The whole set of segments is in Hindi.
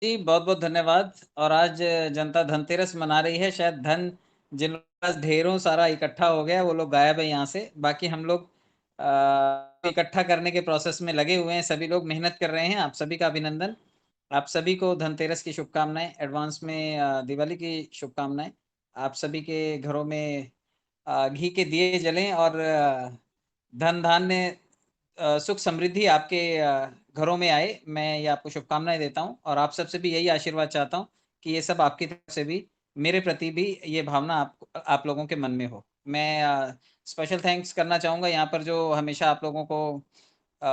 जी, बहुत-बहुत धन्यवाद। और आज जनता धनतेरस मना रही है, शायद धन जिन लोगों के पास ढेरों सारा इकट्ठा हो गया है, वो लोग गायब है यहाँ से। बाकी हम लोग इकट्ठा करने के प्रोसेस में लगे हुए हैं, सभी लोग मेहनत कर रहे हैं। आप सभी का अभिनंदन। आप सभी को धनतेरस की शुभकामनाएँ, एडवांस में दिवाली की शुभकामनाएँ। आप सभी के घरों में घी के दिए जलें और धन-धान्य सुख समृद्धि आपके घरों में आए, मैं ये आपको शुभकामनाएँ देता हूँ और आप सबसे भी यही आशीर्वाद चाहता हूँ कि ये सब आपकी तरफ से भी मेरे प्रति भी ये भावना आप लोगों के मन में हो। मैं स्पेशल थैंक्स करना चाहूँगा यहाँ पर जो हमेशा आप लोगों को अ,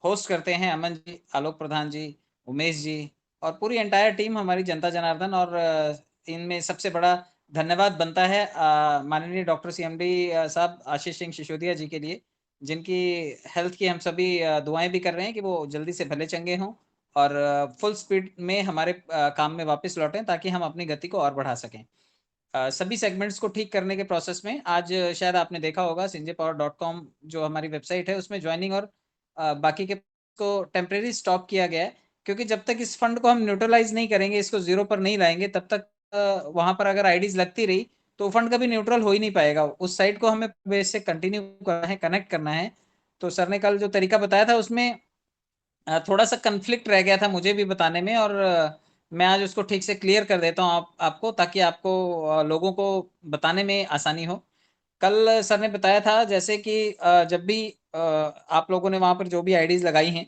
होस्ट करते हैं, अमन जी, आलोक प्रधान जी, उमेश जी और पूरी एंटायर टीम हमारी जनता जनार्दन। और इनमें सबसे बड़ा धन्यवाद बनता है माननीय डॉक्टर सीएमडी साहब आशीष सिंह सिसोदिया जी के लिए, जिनकी हेल्थ की हम सभी दुआएँ भी कर रहे हैं कि वो जल्दी से भले चंगे हों और फुल स्पीड में हमारे काम में वापस लौटें ताकि हम अपनी गति को और बढ़ा सकें। सभी सेगमेंट्स को ठीक करने के प्रोसेस में आज शायद आपने देखा होगा sinjaypower.com जो हमारी वेबसाइट है उसमें जॉइनिंग और बाकी के को टेम्परेरी स्टॉप किया गया है, क्योंकि जब तक इस फंड को हम न्यूट्रलाइज़ नहीं करेंगे, इसको ज़ीरो पर नहीं लाएँगे, तब तक वहाँ पर अगर आईडीज़ लगती रही, तो फंड कभी न्यूट्रल हो ही नहीं पाएगा। उस साइट को हमें बेस से कंटिन्यू करना है, कनेक्ट करना है। तो सर ने कल जो तरीका बताया था उसमें थोड़ा-सा कॉन्फ्लिक्ट रह गया था मुझे भी बताने में और मैं आज उसको ठीक से क्लियर कर देता हूँ आपको ताकि आपको लोगों को बताने में आसानी हो। कल सर ने बताया था जैसे कि जब भी आप लोगों ने वहाँ पर जो भी आईडीज़ लगाई हैं,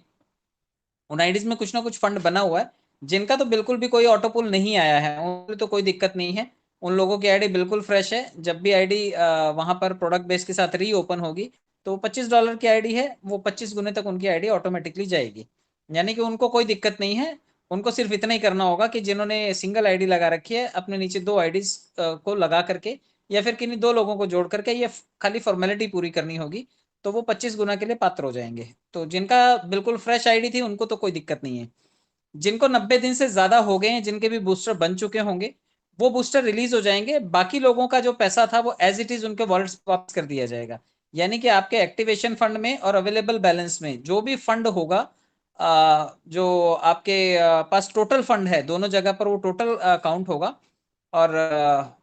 उन आईडीज़ में कुछ ना कुछ फंड बना हुआ है, जिनका तो बिल्कुल भी कोई ऑटो पुल नहीं आया है, उनमें तो कोई दिक्कत नहीं है। उन लोगों की आईडी बिल्कुल फ्रेश है। जब भी आईडी वहाँ पर प्रोडक्ट बेस के साथ रीओपन होगी, तो $25 की आईडी है, वो 25 गुने तक उनकी आईडी ऑटोमैटिकली जाएगी। यानी कि उनको कोई दिक्कत नहीं है। उनको सिर्फ़ इतना ही करना होगा कि जिन्होंने सिंगल आईडी लगा रखी है, अपने नीचे 2 आईडीज़ को लगा करके या फिर किन्हीं 2 लोगों को जोड़ करके ये खाली फ़ॉर्मेलिटी पूरी करनी होगी, तो वो 25 गुना के लिए पात्र हो जाएँगे। तो जिनका बिल्कुल फ्रेश आईडी थी उनको तो कोई दिक्कत नहीं है। जिनको 90 दिन से ज़्यादा हो गए हैं, जिनके भी बूस्टर बन चुके होंगे, वो बूस्टर रिलीज़ हो जाएँगे। बाकी लोगों का जो पैसा था वो एज़ इट इज़ उनके वॉलेट्स में वापस कर दिया जाएगा। यानी कि आपके एक्टिवेशन फंड में और अवेलेबल बैलेंस में जो भी फंड होगा जो आपके पास टोटल फंड है, दोनों जगह पर वो टोटल काउंट होगा और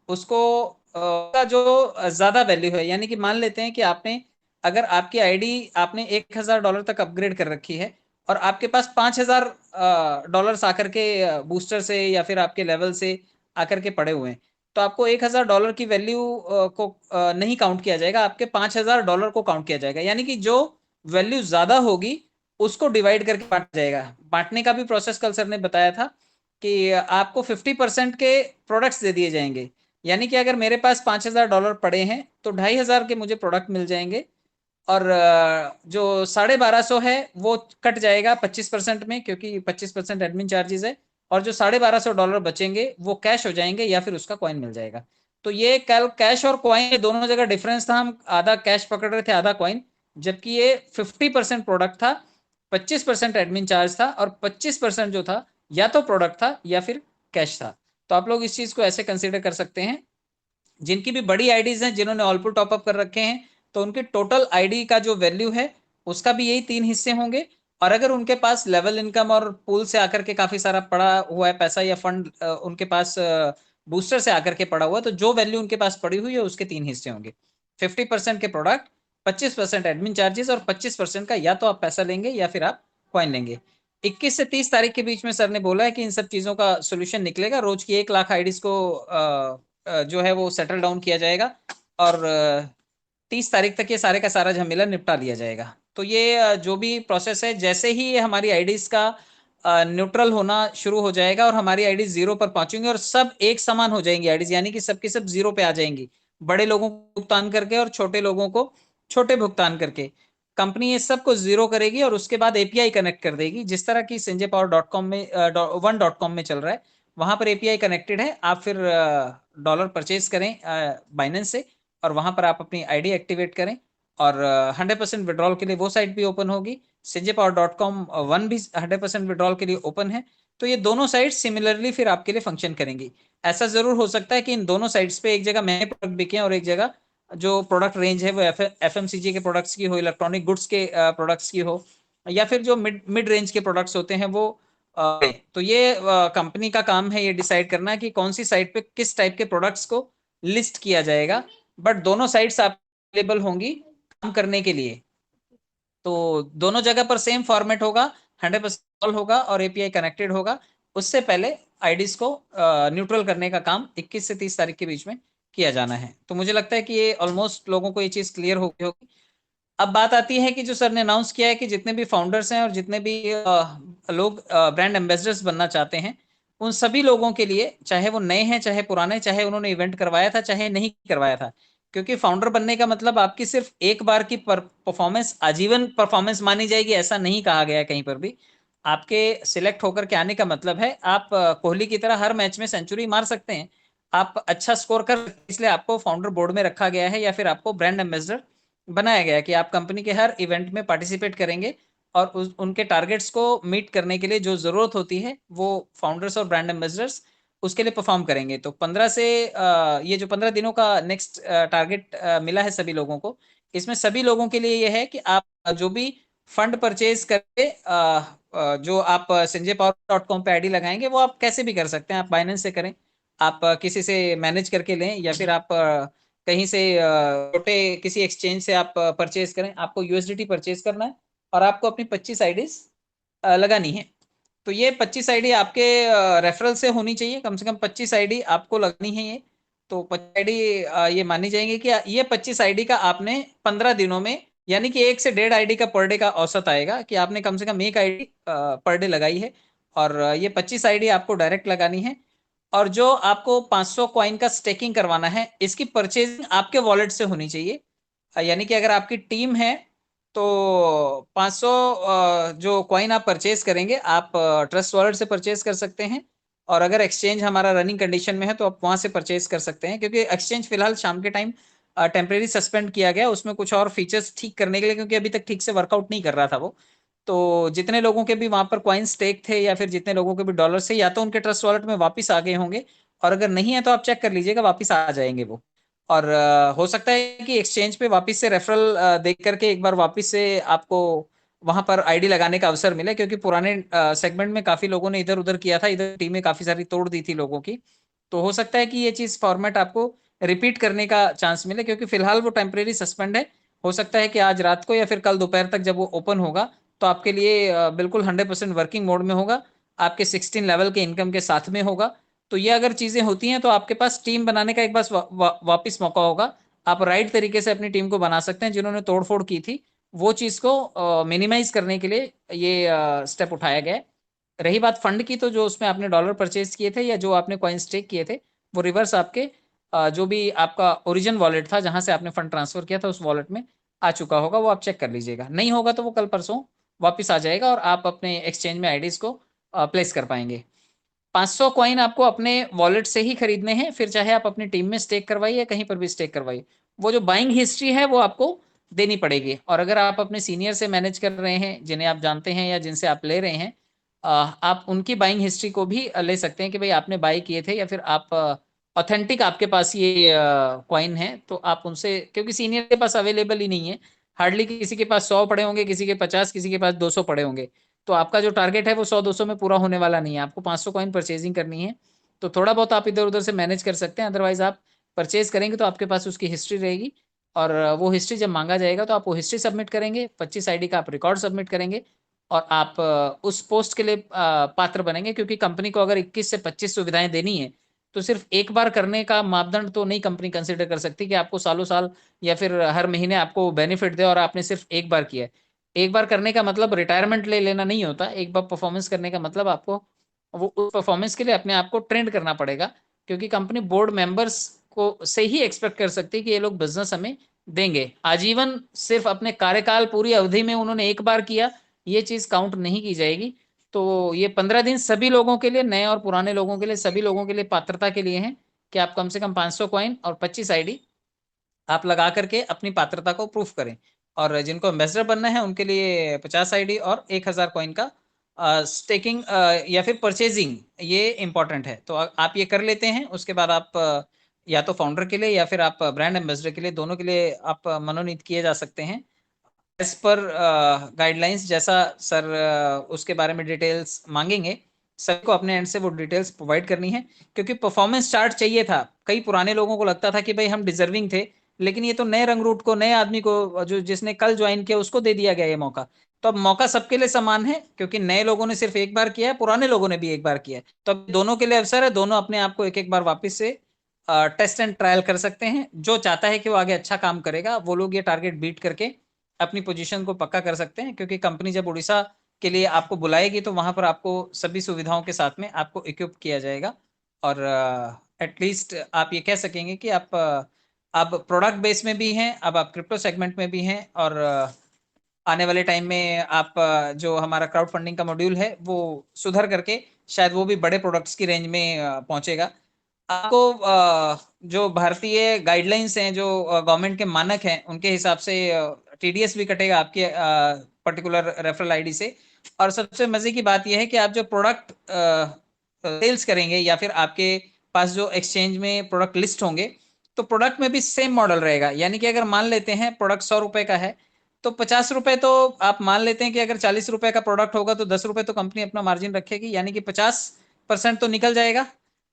उसको का जो ज़्यादा वैल्यू है, यानी कि मान लेते हैं कि आपने अगर आपकी आईडी आपने $1000 तक अपग्रेड कर रखी है और आपके पास $5000 आकर के बूस्टर से या फिर आपके लेवल से आकर के पड़े हुए हैं, तो आपको $1000 की वैल्यू को नहीं काउंट किया जाएगा, आपके $5000 को काउंट किया जाएगा। यानी कि जो वैल्यू ज़्यादा होगी, उसको डिवाइड करके बाँटा जाएगा। बाँटने का भी प्रोसेस कल सर ने बताया था कि आपको 50% के प्रोडक्ट्स दे दिए जाएँगे। यानी कि अगर मेरे पास $5000 पड़े हैं, तो 2500 के मुझे प्रोडक्ट मिल जाएँगे और जो 1250 है वो कट जाएगा 25% में, क्योंकि 25% एडमिन चार्जेस है और जो $1250 बचेंगे वो कैश हो जाएंगे या फिर उसका कॉइन मिल जाएगा। तो ये कल कैश और कॉइन दोनों जगह डिफरेंस था, हम आधा कैश पकड़ रहे थे आधा कॉइन, जबकि ये 50% प्रोडक्ट था, 25% एडमिन चार्ज था और 25% जो था या तो प्रोडक्ट था या फिर कैश था। तो आप लोग इस चीज को ऐसे कंसिडर कर सकते हैं। जिनकी भी बड़ी आईडीज हैं, जिन्होंने ऑल पुट टॉपअप कर रखे हैं, तो उनके टोटल आईडी का जो वैल्यू है उसका भी यही 3 हिस्से होंगे। और अगर उनके पास लेवल इनकम और पूल से आकर के काफी सारा पड़ा हुआ है पैसा या फंड उनके पास बूस्टर से आकर के पड़ा हुआ है, तो जो वैल्यू उनके पास पड़ी हुई है उसके 3 हिस्से होंगे। 50% के प्रोडक्ट, 25% एडमिन चार्जेस और 25% का या तो आप पैसा लेंगे या फिर आप कॉइन लेंगे। 21 से 30 तारीख के बीच में सर ने बोला है कि इन सब चीजों का सोल्यूशन निकलेगा। रोज की 1 लाख आईडीज को जो है वो सेटल डाउन किया जाएगा और 30 तारीख तक ये सारे का सारा झमेला निपटा लिया जाएगा। तो ये जो भी प्रोसेस है, जैसे ही ये हमारी आईडीज का न्यूट्रल होना शुरू हो जाएगा और हमारी आईडीज जीरो पर पहुंचेंगी और सब एक समान हो जाएंगी आईडीज, यानी कि सबकी सब जीरो पे आ जाएंगी, बड़े लोगों को भुगतान करके और छोटे लोगों को छोटे भुगतान करके कंपनी ये सबको जीरो करेगी और उसके बाद एपीआई कनेक्ट कर देगी, जिस तरह की संजयपावर.com में 1.com में चल रहा है। वहां पर एपीआई कनेक्टेड है, आप फिर डॉलर परचेज करें बाइनेंस से और वहां पर आप अपनी आईडी एक्टिवेट करें और 100% विड्रॉल के लिए वो साइट भी ओपन होगी। sinjaypower.com वन भी 100% विड्रॉल के लिए ओपन है। तो ये दोनों साइट्स सिमिलरली फिर आपके लिए फंक्शन करेंगी। ऐसा जरूर हो सकता है कि इन दोनों साइट्स पे एक जगह महंगे प्रोडक्ट बिके और एक जगह जो प्रोडक्ट रेंज है वो एफएमसीजी के प्रोडक्ट्स की हो, इलेक्ट्रॉनिक गुड्स के प्रोडक्ट्स की हो, या फिर जो मिड मिड रेंज के प्रोडक्ट्स होते हैं वो तो ये कंपनी का काम है ये डिसाइड करना कि कौन सी साइट पे किस टाइप के प्रोडक्ट्स को लिस्ट किया जाएगा, बट दोनों साइट्स अवेलेबल होंगी काम करने के लिए। तो दोनों जगह पर सेम फॉर्मेट होगा, 100% होगा और एपीआई कनेक्टेड होगा। उससे पहले आईडीज को न्यूट्रल करने का काम 21 से 30 तारीख के बीच में किया जाना है। तो मुझे लगता है कि ये ऑलमोस्ट लोगों को ये चीज क्लियर हो गई होगी। अब बात आती है कि जो सर ने अनाउंस किया है कि जितने भी फाउंडर्स हैं और जितने भी लोग ब्रांड एम्बेसडर्स बनना चाहते हैं, उन सभी लोगों के लिए, चाहे वो नए हैं चाहे पुराने, चाहे उन्होंने इवेंट करवाया था चाहे नहीं करवाया था, क्योंकि फाउंडर बनने का मतलब आपकी सिर्फ एक बार की परफॉर्मेंस आजीवन परफॉर्मेंस मानी जाएगी, ऐसा नहीं कहा गया है कहीं पर भी। आपके सिलेक्ट होकर के आने का मतलब है आप कोहली की तरह हर मैच में सेंचुरी मार सकते हैं, आप अच्छा स्कोर कर, इसलिए आपको फाउंडर बोर्ड में रखा गया है या फिर आपको ब्रांड एम्बेसडर बनाया गया है कि आप कंपनी के हर इवेंट में पार्टिसिपेट करेंगे और उनके टारगेट्स को मीट करने के लिए जो जरूरत होती है वो फाउंडर्स और ब्रांड एम्बेसडर्स उसके लिए परफॉर्म करेंगे। तो 15 से ये जो 15 दिनों का नेक्स्ट टारगेट मिला है सभी लोगों को, इसमें सभी लोगों के लिए ये है कि आप जो भी फंड परचेज करके जो आप sanjaypower.com पे आईडी लगाएंगे वो आप कैसे भी कर सकते हैं, आप बाइनेंस से करें, आप किसी से मैनेज करके लें, या फिर आप कहीं से छोटे किसी एक्सचेंज से आप परचेज करें, आपको यूएसडीटी परचेज करना है और आपको अपनी 25 आईडीज लगानी है। तो ये 25 आईडी आपके रेफरल से होनी चाहिए, कम से कम 25 आईडी आपको लगनी है ये। तो 25 आईडी ये मानी जाएंगे कि ये 25 आईडी का आपने 15 दिनों में, यानी कि 1 से 1.5 आईडी का पर डे का औसत आएगा कि आपने कम से कम एक आईडी पर डे लगाई है, और ये 25 आईडी आपको डायरेक्ट लगानी है। और जो आपको 500 कॉइन का स्टेकिंग करवाना है, इसकी परचेजिंग आपके वॉलेट से होनी चाहिए। यानी कि अगर आपकी टीम है तो 500 जो कॉइन आप परचेज करेंगे आप ट्रस्ट वॉलेट से परचेज कर सकते हैं, और अगर एक्सचेंज हमारा रनिंग कंडीशन में है तो आप वहां से परचेज कर सकते हैं, क्योंकि एक्सचेंज फिलहाल शाम के टाइम टेम्परेरी सस्पेंड किया गया, उसमें कुछ और फीचर्स ठीक करने के लिए, क्योंकि अभी तक ठीक से वर्कआउट नहीं कर रहा था वो। तो जितने लोगों के भी वहां पर कॉइन स्टेक थे या फिर जितने लोगों के भी डॉलर से, या तो उनके ट्रस्ट वॉलेट में वापस आ गए होंगे, और अगर नहीं है तो आप चेक कर लीजिएगा, वापस आ जाएंगे वो। और हो सकता है कि एक्सचेंज पे वापस से रेफरल देख करके एक बार वापस से आपको वहां पर आईडी लगाने का अवसर मिले, क्योंकि पुराने सेगमेंट में काफी लोगों ने इधर उधर किया था, इधर टीमें काफी सारी तोड़ दी थी लोगों की। तो हो सकता है कि ये चीज फॉर्मेट आपको रिपीट करने का चांस मिले, क्योंकि फिलहाल वो टेम्परेरी सस्पेंड है। हो सकता है कि आज रात को या फिर कल दोपहर तक जब वो ओपन होगा तो आपके लिए बिल्कुल 100% वर्किंग मोड में होगा, आपके 16 लेवल के इनकम के साथ में होगा। तो ये अगर चीजें होती हैं तो आपके पास टीम बनाने का एक बार वापिस मौका होगा, आप राइट तरीके से अपनी टीम को बना सकते हैं। जिन्होंने तोड़फोड़ की थी वो चीज को मिनिमाइज करने के लिए ये स्टेप उठाया गया है। रही बात फंड की, तो जो उसमें आपने डॉलर परचेज किए थे या जो आपने कॉइन स्टेक किए थे, वो रिवर्स आपके जो भी आपका ओरिजिन वॉलेट था जहां से आपने फंड ट्रांसफर किया था उस वॉलेट में आ चुका होगा, वो आप चेक कर लीजिएगा। नहीं होगा तो वो कल परसों वापिस आ जाएगा और आप अपने एक्सचेंज में आईडीज को प्लेस कर पाएंगे। 500 कॉइन आपको अपने वॉलेट से ही खरीदने हैं, फिर चाहे आप अपनी टीम में स्टेक करवाइए या कहीं पर भी स्टेक करवाइए, वो जो बाइंग हिस्ट्री है वो आपको देनी पड़ेगी। और अगर आप अपने सीनियर से मैनेज कर रहे हैं, जिन्हें आप जानते हैं या जिनसे आप ले रहे हैं, आप उनकी बाइंग हिस्ट्री को भी ले सकते हैं कि भाई आपने बाई किए थे या फिर आप ऑथेंटिक आपके पास ये कॉइन है, तो आप उनसे, क्योंकि सीनियर के पास अवेलेबल ही नहीं है, हार्डली किसी के पास 100 पड़े होंगे, किसी के 50, किसी के पास 200 पड़े होंगे। तो आपका जो टारगेट है वो 100-200 में पूरा होने वाला नहीं है, आपको 500 कॉइन परचेजिंग करनी है। तो थोड़ा बहुत आप इधर उधर से मैनेज कर सकते हैं, अदरवाइज आप परचेज करेंगे तो आपके पास उसकी हिस्ट्री रहेगी, और वो हिस्ट्री जब मांगा जाएगा तो आप वो हिस्ट्री सबमिट करेंगे, 25 आईडी का आप रिकॉर्ड सबमिट करेंगे, और आप उस पोस्ट के लिए पात्र बनेंगे। क्योंकि कंपनी को अगर 21 से 25 सुविधाएं देनी है तो सिर्फ एक बार करने का मापदंड तो नहीं कंपनी कंसिडर कर सकती कि आपको सालों साल या फिर हर महीने आपको बेनिफिट दे और आपने सिर्फ एक बार किया है। एक बार करने का मतलब रिटायरमेंट ले लेना नहीं होता, एक बार परफॉर्मेंस करने का मतलब आपको वो उस परफॉर्मेंस के लिए अपने आप को ट्रेंड करना पड़ेगा, क्योंकि कंपनी बोर्ड मेंबर्स को से ही एक्सपेक्ट कर सकती है कि ये लोग बिजनेस हमें देंगे। आजीवन सिर्फ अपने कार्यकाल पूरी अवधि में उन्होंने एक बार किया, ये चीज काउंट नहीं की जाएगी। तो ये 15 दिन सभी लोगों के लिए, नए और पुराने लोगों के लिए, सभी लोगों के लिए पात्रता के लिए हैं कि आप कम से कम 500 कॉइन और 25 आईडी आप लगा करके अपनी पात्रता को प्रूफ करें। और जिनको एम्बेसडर बनना है उनके लिए 50 आईडी और 1000 कॉइन का स्टेकिंग या फिर परचेजिंग ये इंपॉर्टेंट है। तो आप ये कर लेते हैं, उसके बाद आप या तो फाउंडर के लिए या फिर आप ब्रांड एम्बेसडर के लिए, दोनों के लिए आप मनोनीत किए जा सकते हैं एज पर गाइडलाइंस। जैसा सर उसके बारे में डिटेल्स मांगेंगे सभी को अपने एंड से वो डिटेल्स प्रोवाइड करनी है, क्योंकि परफॉर्मेंस चार्ट चाहिए था। कई पुराने लोगों को लगता था कि भाई हम डिजर्विंग थे, लेकिन ये तो नए रंगरूट को, नए आदमी को, जो जिसने कल ज्वाइन किया उसको दे दिया गया ये मौका। तो अब मौका सबके लिए समान है, क्योंकि नए लोगों ने सिर्फ एक बार किया है, पुराने लोगों ने भी एक बार किया है। तो अब दोनों के लिए अवसर है, दोनों अपने आप को एक एक बार वापस से टेस्ट एंड ट्रायल कर सकते हैं। जो चाहता है कि वो आगे अच्छा काम करेगा, वो लोग ये टारगेट बीट करके अपनी पोजीशन को पक्का कर सकते हैं, क्योंकि कंपनी जब उड़ीसा के लिए आपको बुलाएगी तो वहां पर आपको सभी सुविधाओं के साथ में आपको इक्विप किया जाएगा। और एटलीस्ट आप ये कह सकेंगे कि आप अब प्रोडक्ट बेस में भी हैं, अब आप क्रिप्टो सेगमेंट में भी हैं, और आने वाले टाइम में आप जो हमारा क्राउड फंडिंग का मॉड्यूल है वो सुधर करके शायद वो भी बड़े प्रोडक्ट्स की रेंज में पहुंचेगा। आपको जो भारतीय गाइडलाइंस हैं, जो गवर्नमेंट के मानक हैं, उनके हिसाब से टीडीएस भी कटेगा आपके पर्टिकुलर रेफरल आईडी से। और सबसे मजे की बात यह है कि आप जो प्रोडक्ट सेल्स करेंगे या फिर आपके पास जो एक्सचेंज में प्रोडक्ट लिस्ट होंगे, तो प्रोडक्ट में भी सेम मॉडल रहेगा। यानी कि अगर मान लेते हैं प्रोडक्ट 100 रुपए का है, तो 50 रुपए तो आप मान लेते हैं कि अगर 40 रुपए का प्रोडक्ट होगा तो 10 रुपए तो कंपनी अपना मार्जिन रखेगी, यानी कि 50% तो निकल जाएगा।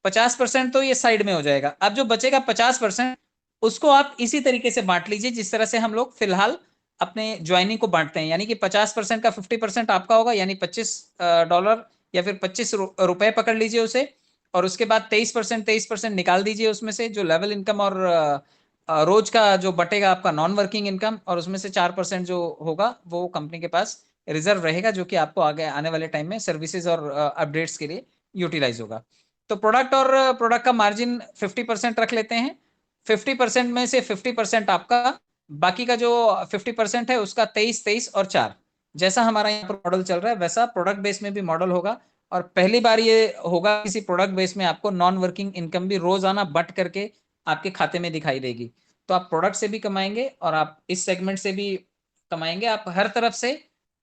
50% तो ये साइड में हो जाएगा। अब जो बचेगा 50%, उसको आप इसी तरीके से बांट लीजिए जिस तरह से हम लोग फिलहाल अपने ज्वाइनिंग को बांटते हैं। यानी कि 50% का 50% आपका होगा, यानी $25 या फिर 25 रुपए पकड़ लीजिए उसे। और उसके बाद 23% निकाल दीजिए उसमें से, जो लेवल इनकम और रोज का जो बटेगा आपका नॉन वर्किंग इनकम, और उसमें से 4% जो होगा वो कंपनी के पास रिजर्व रहेगा, जो कि आपको आगे आने वाले टाइम में सर्विसेज और अपडेट्स के लिए यूटिलाइज होगा। तो प्रोडक्ट और प्रोडक्ट का मार्जिन 50% रख लेते हैं। 50% में से 50% आपका, बाकी का जो 50% है उसका 23, 23 और 4, जैसा हमारा यहाँ पर मॉडल चल रहा है वैसा प्रोडक्ट बेस में भी मॉडल होगा। और पहली बार ये होगा किसी प्रोडक्ट बेस में आपको नॉन वर्किंग इनकम भी रोजाना बट करके आपके खाते में दिखाई देगी। तो आप प्रोडक्ट से भी कमाएंगे और आप इस सेगमेंट से भी कमाएंगे। आप हर तरफ से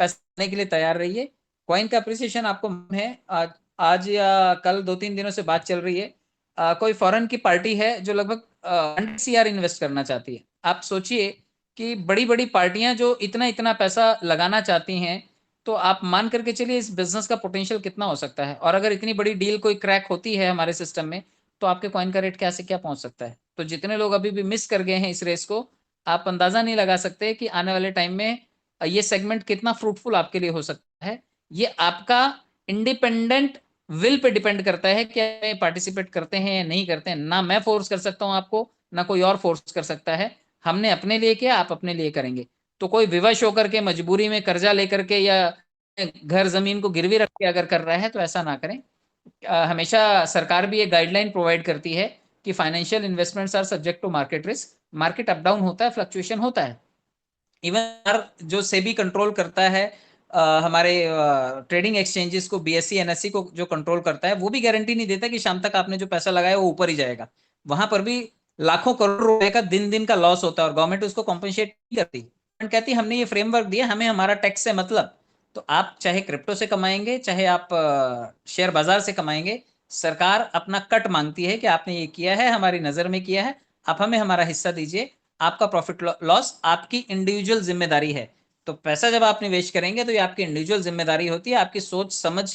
पैसे लेने के लिए तैयार रहिए। कॉइन का अप्रिसिएशन आपको है, आज आज या कल 2-3 दिनों से बात चल रही है, कोई फॉरेन की पार्टी है जो लगभग 100 CR इन्वेस्ट करना चाहती है। आप सोचिए कि बड़ी बड़ी पार्टियां जो इतना इतना पैसा लगाना चाहती हैं, तो आप मान करके चलिए इस बिजनेस का पोटेंशियल कितना हो सकता है। और अगर इतनी बड़ी डील कोई क्रैक होती है हमारे सिस्टम में, तो आपके कॉइन का रेट क्या से क्या पहुंच सकता है। तो जितने लोग अभी भी मिस कर गए हैं इस रेस को, आप अंदाजा नहीं लगा सकते कि आने वाले टाइम में ये सेगमेंट कितना फ्रूटफुल आपके लिए हो सकता है। ये आपका इंडिपेंडेंट विल पे डिपेंड करता है कि आप पार्टिसिपेट करते हैं या नहीं करते हैं। ना मैं फोर्स कर सकता हूं आपको, ना कोई और फोर्स कर सकता है। हमने अपने लिए किया, आप अपने लिए करेंगे। तो कोई विवश होकर के मजबूरी में कर्जा लेकर के या घर जमीन को गिरवी रख के अगर कर रहा है तो ऐसा ना करें। हमेशा सरकार भी एक गाइडलाइन प्रोवाइड करती है कि financial investments are subject to market risk. Market up down होता है, फ्लक्चुएशन होता है। इवन जो सेबी कंट्रोल करता है हमारे ट्रेडिंग एक्सचेंजेस को, बीएससी एनएससी को जो कंट्रोल करता है, वो भी गारंटी नहीं देता कि शाम तक आपने जो पैसा लगाया वो ऊपर ही जाएगा। वहां पर भी लाखों करोड़ रुपए का दिन दिन का लॉस होता है और गवर्नमेंट उसको कॉम्पनसेट नहीं करती। गवर्नमेंट कहती हमने ये फ्रेमवर्क दिया, हमें हमारा टैक्स से मतलब। तो आप चाहे क्रिप्टो से कमाएंगे, चाहे आप शेयर बाजार से कमाएंगे, सरकार अपना कट मांगती है कि आपने ये किया है, हमारी नजर में किया है, आप हमें हमारा हिस्सा दीजिए। आपका प्रॉफिट लॉस आपकी इंडिविजुअल जिम्मेदारी है। तो पैसा जब आप निवेश करेंगे तो ये आपकी इंडिविजुअल जिम्मेदारी होती है। आपकी सोच समझ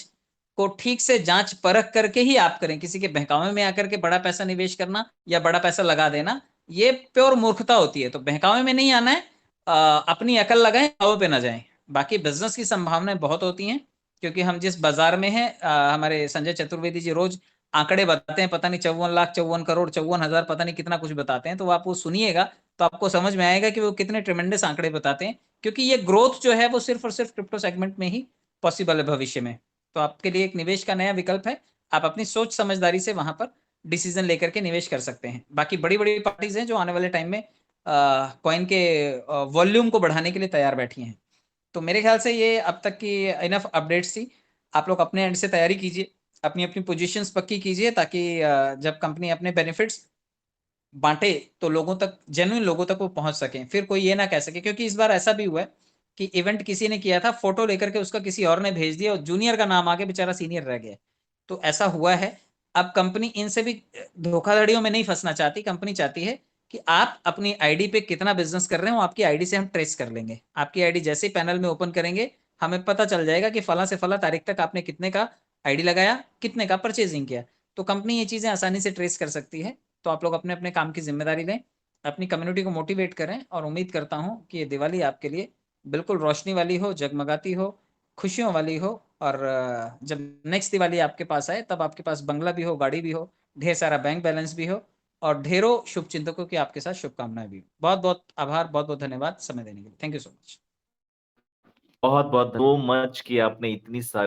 को ठीक से जांच परख करके ही आप करें। किसी के बहकावे में आकर के बड़ा पैसा निवेश करना या बड़ा पैसा लगा देना, ये प्योर मूर्खता होती है। तो बहकावे में नहीं आना है, अपनी अकल लगाएं, दाव पे ना जाएं। बाकी बिजनेस की संभावनाएं बहुत होती हैं, क्योंकि हम जिस बाजार में हैं, हमारे संजय चतुर्वेदी जी रोज आंकड़े बताते हैं, पता नहीं 54 लाख, 54 करोड़, 54 हजार, पता नहीं कितना कुछ बताते हैं। तो आप वो सुनिएगा तो आपको समझ में आएगा कि वो कितने ट्रिमेंडस आंकड़े बताते हैं। क्योंकि ये ग्रोथ जो है वो सिर्फ और सिर्फ क्रिप्टो सेगमेंट में ही पॉसिबल है भविष्य में। तो आपके लिए एक निवेश का नया विकल्प है। आप अपनी सोच समझदारी से वहां पर डिसीजन लेकर के निवेश कर सकते हैं। बाकी बड़ी बड़ी पार्टीज हैं जो आने वाले टाइम में कॉइन के वॉल्यूम को बढ़ाने के लिए तैयार बैठी हैं। तो मेरे ख्याल से ये अब तक की इनफ अपडेट्स थी। आप लोग अपने एंड से तैयारी कीजिए, अपनी अपनी पोजीशंस पक्की कीजिए, ताकि जब कंपनी अपने बेनिफिट्स बांटे तो लोगों तक, जेन्युइन लोगों तक वो पहुंच सके। फिर कोई ये ना कह सके, क्योंकि इस बार ऐसा भी हुआ है कि इवेंट किसी ने किया था, फोटो लेकर के उसका किसी और ने भेज दिया और जूनियर का नाम आके बेचारा सीनियर रह गया। तो ऐसा हुआ है। अब कंपनी इनसे भी धोखाधड़ियों में नहीं फंसना चाहती। कंपनी चाहती है कि आप अपनी आईडी पे कितना बिजनेस कर रहे हो, आपकी आईडी से हम ट्रेस कर लेंगे। आपकी आईडी जैसे ही पैनल में ओपन करेंगे, हमें पता चल जाएगा कि फला से फला तारीख तक आपने कितने का आईडी लगाया, कितने का परचेजिंग किया, तो कंपनी ये चीजें आसानी से ट्रेस कर सकती है। तो आप लोग अपने अपने काम की जिम्मेदारी लें, अपनी कम्युनिटी को मोटिवेट करें, और उम्मीद करता हूं कि ये दिवाली आपके लिए बिल्कुल रोशनी वाली हो, जगमगाती हो, खुशियों वाली हो, और जब नेक्स्ट दिवाली आपके पास आए तब आपके पास बंगला भी हो, गाड़ी भी हो, ढेर सारा बैंक बैलेंस भी हो, और ढेरों शुभ चिंतकों की आपके साथ शुभकामनाएं भी हो। बहुत बहुत आभार, बहुत बहुत धन्यवाद समय देने के लिए। Thank you so much. बहुत बहुत सो मच कि आपने इतनी सारी